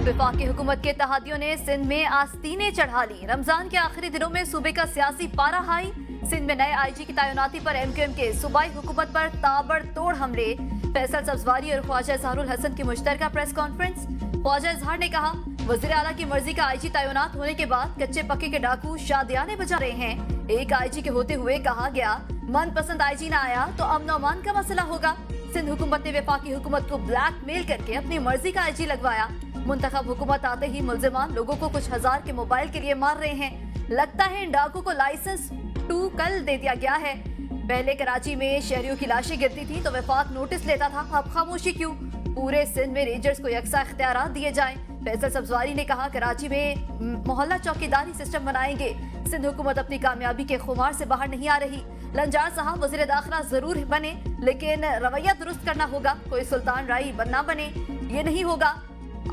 वफाकी हुकूमत के तहादियों ने सिंध में आस्तीनें चढ़ा ली। रमजान के आखिरी दिनों में सूबे का सियासी पारा हाई। सिंध में नए आईजी की तैनाती पर एमक्यूएम के सूबाई हुकूमत पर ताबड़तोड़ हमले। फैसल सब्जवारी और ख्वाजा इजहारुल हसन की मुश्तरका प्रेस कॉन्फ्रेंस। ख्वाजा इजहार ने कहा, वज़ीर आला की मर्जी का आईजी तैनात होने के बाद कच्चे पक्के के डाकू शादियाने बजा रहे हैं। एक आईजी के होते हुए कहा गया, मनपसंद आईजी ना आया तो अमन अमान का मसला होगा। सिंध हुकूमत ने वफाकी हुकूमत को ब्लैकमेल करके अपनी मर्जी का आईजी लगवाया। मुंतखब हुकूमत आते ही मुल्जिमान लोगों को कुछ हजार के मोबाइल के लिए मार रहे हैं। लगता है इन डाकू को लाइसेंस 2 कल दे दिया गया है। पहले कराची में शहरियों की लाशें गिरती थी तो वफाक नोटिस लेता था, अब खामोशी क्यों? पूरे सिंध में रेंजर्स को यकसा इख्तियारात दिए जाएं। फैसल सब्जवारी ने कहा, कराची में मोहल्ला चौकीदारी सिस्टम बनाएंगे। सिंध हुकूमत अपनी कामयाबी के खुमार से बाहर नहीं आ रही। लंजार साहब वज़ीर दाखिला जरूर बने, लेकिन रवैया दुरुस्त करना होगा। कोई सुल्तान राई बनना बने, ये नहीं होगा।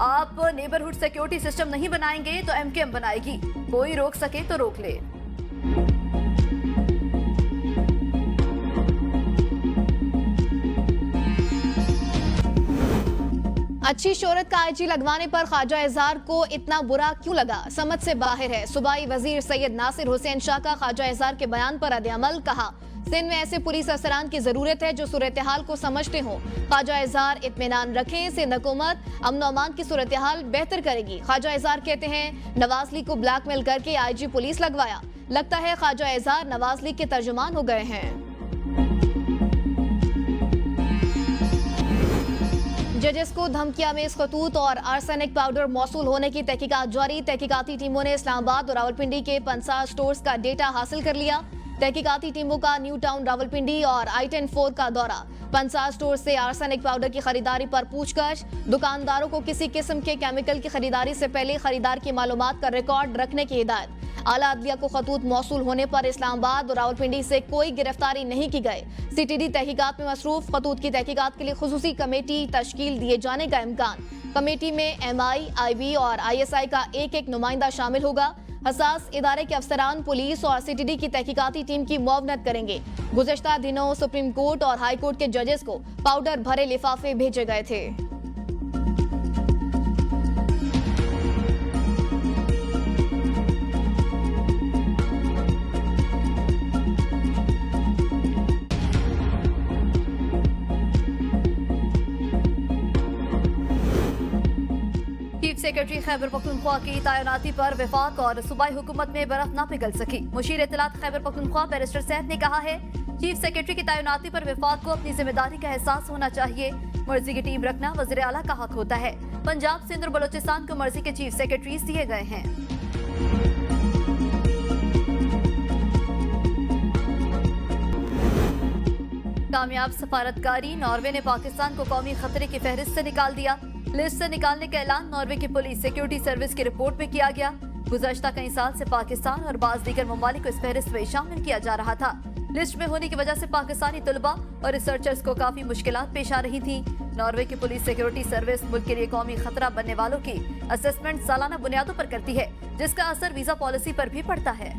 आप नेबरहुड सिक्योरिटी सिस्टम नहीं बनाएंगे तो एमक्यूएम बनाएगी। कोई रोक सके तो रोक ले। अच्छी शोहरत का आईजी लगवाने पर ख्वाजा इजहार को इतना बुरा क्यों लगा, समझ से बाहर है। सूबाई वजीर सैयद नासिर हुसैन शाह का ख्वाजा इजहार के बयान पर रद्द-ए-अमल। कहा, सिंध में ऐसे पुलिस अफसरान की जरूरत है जो सूरत हाल को समझते हों। ख्वाजा इजहार इत्मीनान रखें, सिंध हुकूमत अमन अमान की सूरत हाल बेहतर करेगी। ख्वाजा इजहार कहते हैं, नवाज लीग को ब्लैकमेल करके आईजी पुलिस लगवाया। लगता है ख्वाजा इजहार नवाज लीग के तर्जुमान हो गए हैं। जजेस को धमकियां में खतूत और आर्सेनिक पाउडर मौसूल होने की तहकीकात जारी। तहकीकाती टीमों ने इस्लामाबाद और रावलपिंडी के 50 स्टोर्स का डेटा हासिल कर लिया। तहकीकाती टीमों का न्यू टाउन रावलपिंडी और I-10-4 का दौरा। 50 स्टोर से आर्सेनिक पाउडर की खरीदारी पर पूछताछ। दुकानदारों को किसी किस्म के केमिकल की खरीदारी से पहले खरीदार की मालूमात का रिकॉर्ड रखने की हिदायत। आला अदलिया को खतूत मौसूल होने पर इस्लामाबाद और रावलपिंडी से कोई गिरफ्तारी नहीं की गई। CTD तहकीकात में मसरूफ। खतूत की तहकीकात के लिए खुसूसी कमेटी तश्कील दिए जाने का इम्कान। कमेटी में MI, IB और ISI का एक नुमाइंदा शामिल होगा। हसास इदारे के अफसरान पुलिस और CTD की तहकीकाती टीम की मुआवनत करेंगे। गुज़श्ता दिनों सुप्रीम कोर्ट और हाई कोर्ट के जजेस को पाउडर भरे लिफाफे भेजे गए थे। चीफ सेक्रेटरी खैबर पख्तूनख्वा की तैनाती पर वफाक और सूबाई हुकूमत में बर्फ न पिघल सकी। मुशीर इत्तलात खैबर पख्तूनख्वा बैरिस्टर सैद ने कहा है, चीफ सेक्रेटरी की तैनाती पर वफाक को अपनी जिम्मेदारी का एहसास होना चाहिए। मर्जी की टीम रखना वज़ीर आला का हक होता है। पंजाब, सिंध और बलोचिस्तान को मर्जी के चीफ सेक्रेटरीज दिए गए हैं। कामयाब सफारतकारी। नॉर्वे ने पाकिस्तान को कौमी खतरे की फहरिस्त से निकाल दिया। लिस्ट से निकालने का ऐलान नॉर्वे की पुलिस सिक्योरिटी सर्विस की रिपोर्ट में किया गया। गुज़श्ता कई साल से पाकिस्तान और बाज़ दीगर ममालिक को इस फहरिस्त में शामिल किया जा रहा था। लिस्ट में होने की वजह से पाकिस्तानी तलबा और रिसर्चर्स को काफी मुश्किलात पेश आ रही थी। नॉर्वे की पुलिस सिक्योरिटी सर्विस मुल्क के लिए कौमी खतरा बनने वालों की असेसमेंट सालाना बुनियादों पर करती है, जिसका असर वीजा पॉलिसी पर भी पड़ता है।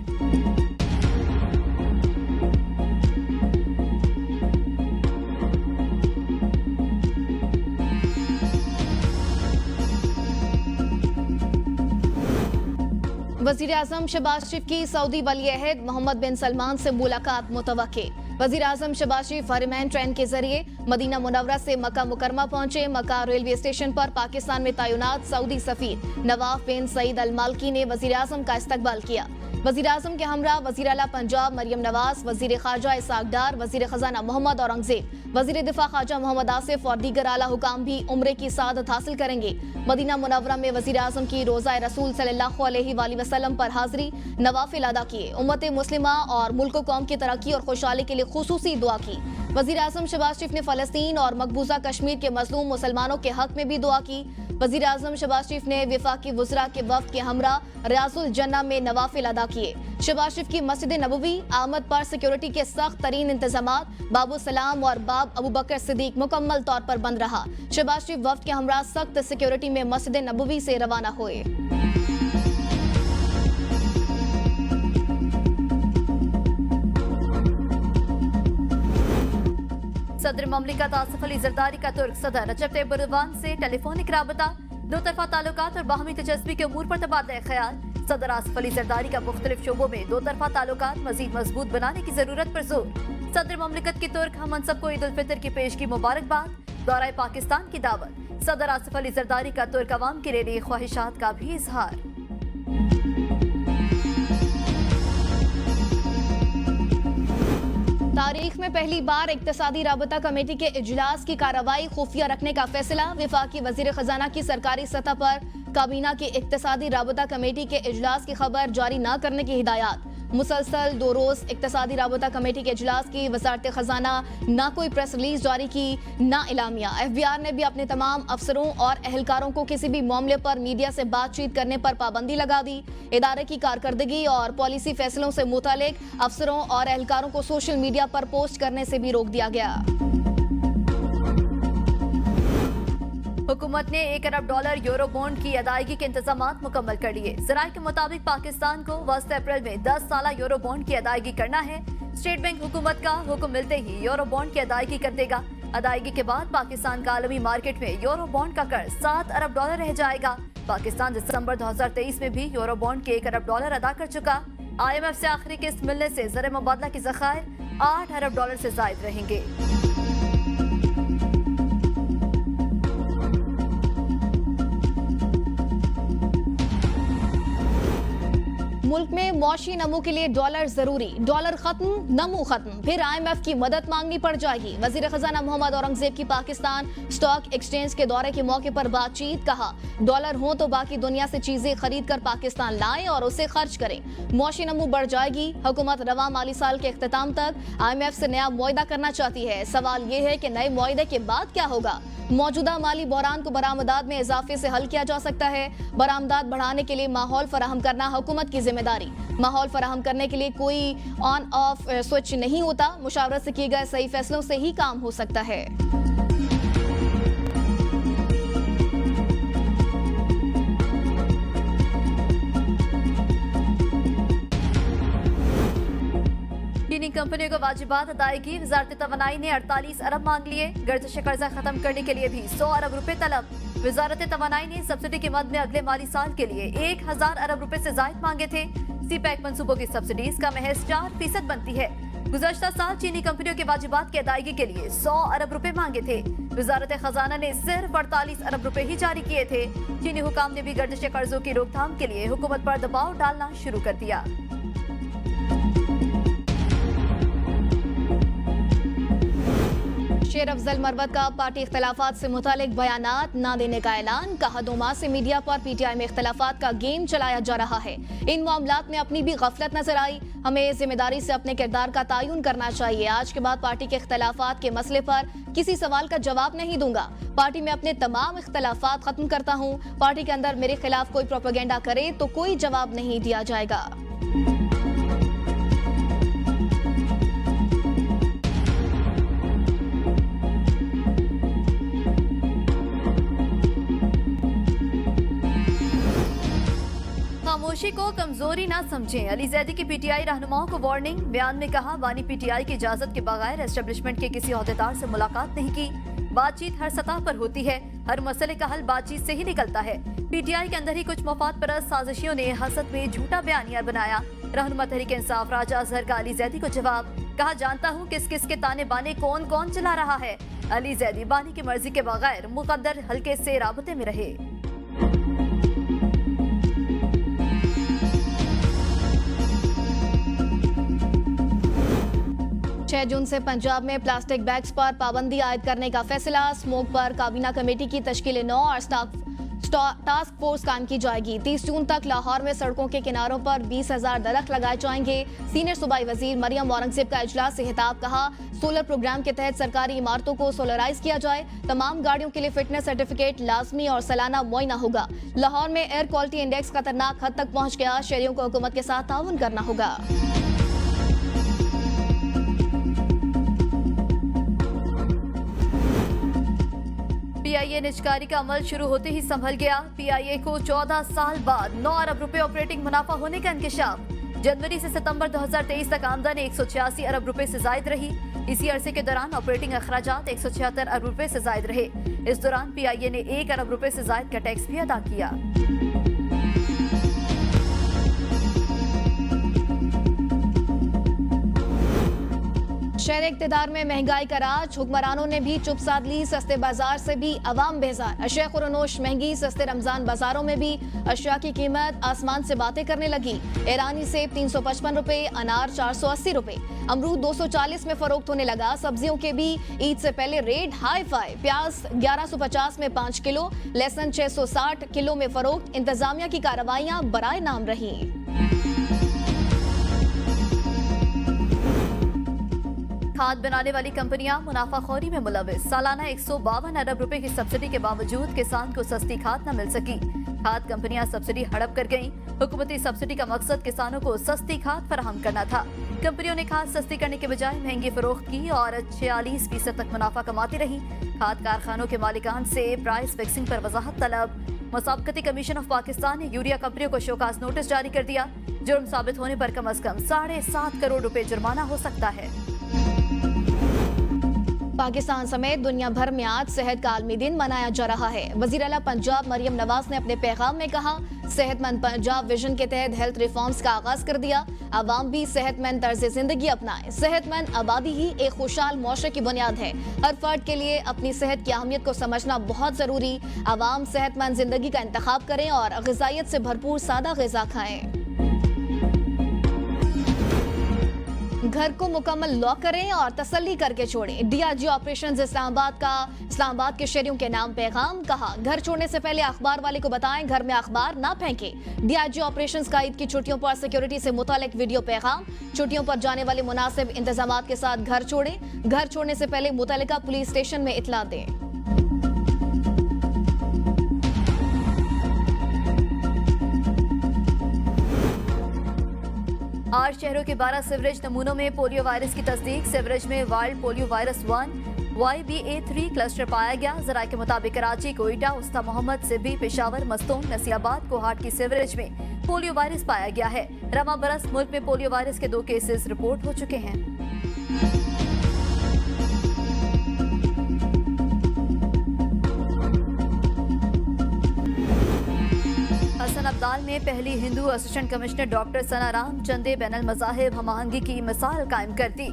वज़ीर आज़म शहबाज शरीफ की सऊदी वली अहद मोहम्मद बिन सलमान से मुलाकात मुतवक्के। वज़ीर आज़म शहबाज शरीफ हरमैन ट्रेन के जरिए मदीना मुनव्वरा से मक्का मुकरमा पहुंचे। मक्का रेलवे स्टेशन पर पाकिस्तान में तैनात सऊदी सफीर नवाफ बिन सईद अल मालकी ने वज़ीर आज़म का इस्तकबाल किया। वज़ीर आज़म के हमरा वज़ीर आला पंजाब मरियम नवाज, वज़ीर ख़ारजा इसाक डार, वज़ीर ख़जाना मोहम्मद औरंगज़ेब, वज़ीर दिफा ख्वाजा मोहम्मद आसिफ और दीगर आला हुकाम भी उम्रे की सादत हासिल करेंगे। मदीना मुनव्वरा में वज़ीर आज़म की रोज़ा रसूल सल्लल्लाहु अलैहि वसल्लम पर हाजिरी, नवाफिल अदा किए। उम्मत मुस्लिमा और मुल्क कौम की तरक्की और खुशहाली के लिए खुसूसी दुआ की। वज़ीर आज़म शहबाज शरीफ ने फ़लस्तीन और मकबूजा कश्मीर के मज़लूम मुसलमानों के हक में भी दुआ की। वज़ीर आज़म शहबाज शरीफ ने वफाकी वज़रा के वफ़द के हमरा रियाजुल जन्ना में नवाफिल अदा किए। शहबाज शरीफ की मस्जिद नबवी आमद पर सिक्योरिटी के सख्त तरीन इंतजामात, बाबू सलाम और बाब अबू बकर सिद्दीक मुकम्मल तौर पर बंद रहा। शहबाज शरीफ वफ़द के हमरा सख्त सिक्योरिटी में मस्जिद नबवी से रवाना हुए। सदर ममलिकत आसिफ अली जरदारी का तुर्क सदर रजब तैयब एर्दोगान से टेलीफोनिक राबता। दो तरफा ताल्लुकात और बाहमी दिलचस्पी के उमूर पर तबादला ख्याल। सदर आसिफ अली जरदारी का मुख्तलिफ शोबों में दो तरफा ताल्लुकात मजीद मजबूत बनाने की जरूरत पर जोर। सदर ममलिकत की तुर्क हम मनसब को ईद उल फितर की पेश की मुबारकबाद। दौरा पाकिस्तान की दावत। सदर आसिफ अली जरदारी का तुर्क अवाम के लिए ख्वाहिशात का भी इजहार। तारीख में पहली बार इक्तिसादी राबता कमेटी के इजलास की कार्रवाई खुफिया रखने का फैसला। वफाकी वजीर खजाना की सरकारी सतह पर काबीना की इक्तिसादी राबता कमेटी के इजलास की खबर जारी न करने की हिदायत। मुसलसल 2 रोज इक्तिसादी राबता कमेटी के इजलास की वजारत खजाना ना कोई प्रेस रिलीज जारी की ना इलामिया। FBR ने भी अपने तमाम अफसरों और एहलकारों को किसी भी मामले पर मीडिया से बातचीत करने पर पाबंदी लगा दी। इदारे की कारकर्दगी और पॉलिसी फैसलों से मुतालिक अफसरों और एहलकारों को सोशल मीडिया पर पोस्ट करने से भी रोक दिया गया। हुकूमत ने $1 अरब यूरो बॉन्ड की अदायगी के इंतजामात मुकम्मल कर लिए। ज़राए के मुताबिक पाकिस्तान को वस्त अप्रैल में 10 साला यूरो बॉन्ड की अदायगी करना है। स्टेट बैंक हुकूमत का हुक्म मिलते ही यूरो बॉन्ड की अदायगी कर देगा। अदायगी के बाद पाकिस्तान का आलमी मार्केट में यूरो बॉन्ड का कर्ज $7 अरब रह जाएगा। पाकिस्तान दिसंबर 2023 में भी यूरो बॉन्ड के $1 अरब अदा कर चुका। IMF से आखिरी किस्त मिलने से ज़र मुबादला के ज़खायर $8 अरब से जायद रहेंगे। मुल्क में मौशी नमू के लिए डॉलर जरूरी। डॉलर खत्म, नमू खत्म, फिर IMF की मदद मांगनी पड़ जाएगी। वजीर खजाना मोहम्मद औरंगजेब की पाकिस्तान स्टॉक एक्सचेंज के दौरे के मौके पर बातचीत। कहा, डॉलर हो तो बाकी दुनिया से चीजें खरीद कर पाकिस्तान लाएं और उसे खर्च करें। मौशी नमू बढ़ जाएगी। हुकूमत रवा माली साल के इख्तिताम तक IMF से नया मुआहदा करना चाहती है। सवाल ये है कि नए मुआहदे के बाद क्या होगा। मौजूदा माली बहरान को बरामदात में इजाफे से हल किया जा सकता है। बरामदात बढ़ाने के लिए माहौल फराहम करना हुकूमत की जिम्मेदारी। माहौल फराहम करने के लिए कोई ऑन ऑफ स्विच नहीं होता। मुशावरत से किए गए सही फैसलों से ही काम हो सकता है। चीनी कंपनियों को वाजिबात अदायगी। वजारत तवानाई ने 48 अरब मांग लिए। गर्दिश कर्जा खत्म करने के लिए भी 100 अरब रुपए तलब। वजारत तवानाई ने सब्सिडी की मद में अगले माली साल के लिए 1000 अरब रुपए से जायद मांगे थे। CPEC मंसूबों की सब्सिडीज का महज 4% बनती है। गुज़श्ता साल चीनी कंपनियों के वाजिबात की अदायगी के लिए 100 अरब रुपए मांगे थे। वजारत खजाना ने सिर्फ 48 अरब रुपए ही जारी किए थे। चीनी हुकाम ने भी गर्दिश कर्जों की रोकथाम के लिए हुकूमत पर दबाव डालना शुरू कर दिया। शेर अफजल मरवत का पार्टी इख्तलाफात से मुतालिक बयानात न देने का ऐलान। कहा, 2 माह से मीडिया पर PTI में इख्तलाफात का गेम चलाया जा रहा है। इन मामलात में अपनी भी गफलत नजर आई। हमें जिम्मेदारी से अपने किरदार का तयन करना चाहिए। आज के बाद पार्टी के इख्तलाफात के मसले पर किसी सवाल का जवाब नहीं दूंगा। पार्टी में अपने तमाम इख्तलाफात खत्म करता हूँ। पार्टी के अंदर मेरे खिलाफ कोई प्रोपेगेंडा करे तो कोई जवाब नहीं दिया जाएगा। खामोशी को कमजोरी ना समझें। अली जैदी की PTI रहनुमाओं को वार्निंग। बयान में कहा, बानी PTI की इजाजत के बगैर एस्टेब्लिशमेंट के किसी ओहदेदार से मुलाकात नहीं की। बातचीत हर सतह पर होती है। हर मसले का हल बातचीत से ही निकलता है। PTI के अंदर ही कुछ मफाद परस्त साजिशियों ने हसद में झूठा बयानिया बनाया। रहनुमा तहरीक इंसाफ राजा अजहर का अली जैदी को जवाब। कहा, जानता हूँ किस किस के ताने बाने कौन कौन चला रहा है। अली जैदी बानी की मर्जी के बगैर मुकद्दर हल्के से राबते में रहे। 6 जून से पंजाब में प्लास्टिक बैग्स पर पाबंदी आयद करने का फैसला। स्मोक पर काबीना कमेटी की तश्कील 9 और टास्क फोर्स कायम की जाएगी। 30 जून तक लाहौर में सड़कों के किनारों पर 20,000 दरख्त लगाए जाएंगे। सीनियर सूबाई वजीर मरियम औरंगजेब का इजलास से खिताब। कहा, सोलर प्रोग्राम के तहत सरकारी इमारतों को सोलराइज किया जाए। तमाम गाड़ियों के लिए फिटनेस सर्टिफिकेट लाजमी और सालाना मुआयना होगा। लाहौर में एयर क्वालिटी इंडेक्स खतरनाक हद तक पहुँच गया। शहरियों को हुकूमत के साथ ताउन करना होगा। PIA निजकारी का अमल शुरू होते ही संभल गया। PIA को 14 साल बाद 9 अरब रुपए ऑपरेटिंग मुनाफा होने का इंकशाफ। जनवरी से सितंबर 2023 तक आमदनी 186 अरब रुपए से जायद रही। इसी अरसे के दौरान ऑपरेटिंग अखराजात 176 अरब रुपए से जायद रहे। इस दौरान PIA ने 1 अरब रुपए से जायद का टैक्स भी अदा किया। शहर इक़्तिदार में महंगाई का राज, हुक्मरानों ने भी चुप साध ली। सस्ते बाजार से भी अवाम बेजार। अशिया खुरनोश महंगी, सस्ते रमजान बाजारों में भी अशिया की कीमत आसमान से बातें करने लगी। ईरानी सेब 355 रुपए, अनार 480 रुपए, अमरूद 240 में फरोख्त होने लगा। सब्जियों के भी ईद से पहले रेट हाई फाई। प्याज 1150 में 5 किलो, लहसुन 660 किलो में फरोख्त। इंतजामिया की कार्रवाइयां बराए नाम रही। खाद बनाने वाली कंपनियां मुनाफाखोरी में मुलविस। सालाना 152 अरब रुपए की सब्सिडी के बावजूद किसान को सस्ती खाद न मिल सकी। खाद कंपनियां सब्सिडी हड़प कर गईं। हुकूमती सब्सिडी का मकसद किसानों को सस्ती खाद फराहम करना था। कंपनियों ने खाद सस्ती करने के बजाय महंगी फरोख्त की और 46% तक मुनाफा कमाती रही। खाद कारखानों के मालिकान से प्राइस फिक्सिंग पर वजाहत तलब। मुसाबकती कमीशन ऑफ पाकिस्तान ने यूरिया कंपनियों को शोकाज नोटिस जारी कर दिया। जुर्म साबित होने पर कम अज कम 7.5 करोड़ रुपए जुर्माना हो सकता है। पाकिस्तान समेत दुनिया भर में आज सेहत का आलमी दिन मनाया जा रहा है। वजीर आला पंजाब मरियम नवाज ने अपने पैगाम में कहा, सेहतमंद पंजाब विजन के तहत हेल्थ रिफॉर्म्स का आगाज कर दिया। आवाम भी सेहतमंद तर्ज जिंदगी अपनाएं। सेहतमंद आबादी ही एक खुशहाल मुआशरे की बुनियाद है। हर फर्द के लिए अपनी सेहत की अहमियत को समझना बहुत जरूरी। आवाम सेहतमंद जिंदगी का इंतखाब करें और ग़िज़ाइयत से भरपूर सादा ग़िज़ा खाएं। घर को मुकम्मल लॉक करें और तसल्ली करके छोड़ें। DRG ऑपरेशन इस्लामाबाद के शहरियों के नाम पैगाम। कहा, घर छोड़ने से पहले अखबार वाले को बताएं घर में अखबार ना फेंकें। DRG ऑपरेशन का ईद की छुट्टियों पर सिक्योरिटी से मुतालिक वीडियो पैगाम। छुट्टियों पर जाने वाले मुनासिब इंतजामात के साथ घर छोड़ें। घर छोड़ने से पहले मुतल्लिका पुलिस स्टेशन में इत्तला दें। आठ शहरों के 12 सीवरेज नमूनों में पोलियो वायरस की तस्दीक। सीवरेज में wild polio virus 1 YBA3 cluster पाया गया। जराये के मुताबिक कराची, कोयटा, उस्ता मोहम्मद, सिब्बी, पेशावर, मस्तूम, नसीराबाद, कोहाट की सीवरेज में पोलियो वायरस पाया गया है। रमा बरस मुल्क में पोलियो वायरस के 2 केसेस रिपोर्ट हो चुके हैं। हसन अब्दाल में पहली हिंदू असिस्टेंट कमिश्नर डॉक्टर सना रामचंदे बैनुल मज़ाहिब हमआहंगी की मिसाल कायम कर दी।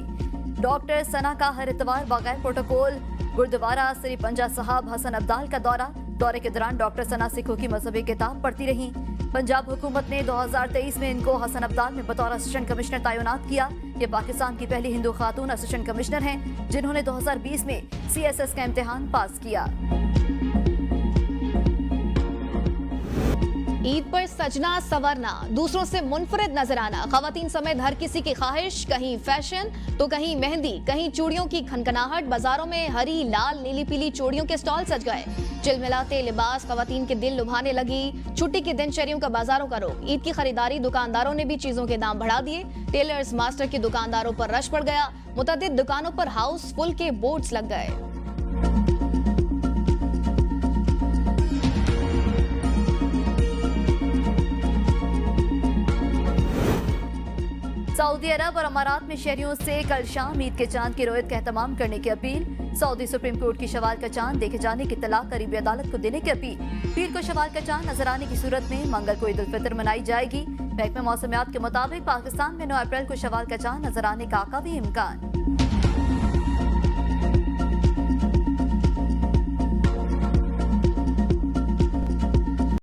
डॉक्टर सना का हर इतवार बगैर प्रोटोकॉल गुरुद्वारा श्री पंजा साहब हसन अब्दाल का दौरे के दौरान डॉक्टर सना सिखों की मजहबी किताब पढ़ती रही। पंजाब हुकूमत ने 2023 में इनको हसन अब्दाल में बतौर असिस्टेंट कमिश्नर तैनात किया। ये पाकिस्तान की पहली हिंदू खातून असिस्टेंट कमिश्नर हैं जिन्होंने 2020 में CSS का इम्तिहान पास किया। ईद पर सजना संवरना, दूसरों से मुनफरिद नजर आना खवातीन समेत हर किसी की ख्वाहिश। कहीं फैशन तो कहीं मेहंदी, कहीं चूड़ियों की खनखनाहट। बाजारों में हरी, लाल, नीली पीली चूड़ियों के स्टॉल सज गए। चिलमिलाते लिबास खवातीन के दिल लुभाने लगी। छुट्टी के दिन शहरियों का बाजारों का रुख। ईद की खरीदारी, दुकानदारों ने भी चीजों के दाम बढ़ा दिए। टेलर्स मास्टर की दुकानदारों पर रश पड़ गया। मुतअद्दिद दुकानों पर हाउसफुल के बोर्ड्स लग गए। सऊदी अरब और अमारात में शहरियों से कल शाम ईद के चांद की रोयत का एहतमाम करने की अपील। सऊदी सुप्रीम कोर्ट की शवाल का चांद देखे जाने की इत्तला करीबी अदालत को देने की अपील। पीर को शवाल का चांद नजर आने की सूरत में मंगल को ईद उल फितर मनाई जाएगी। महकमे मौसमियात के मुताबिक पाकिस्तान में 9 अप्रैल को शवाल का चांद नजर आने का काफी इम्कान।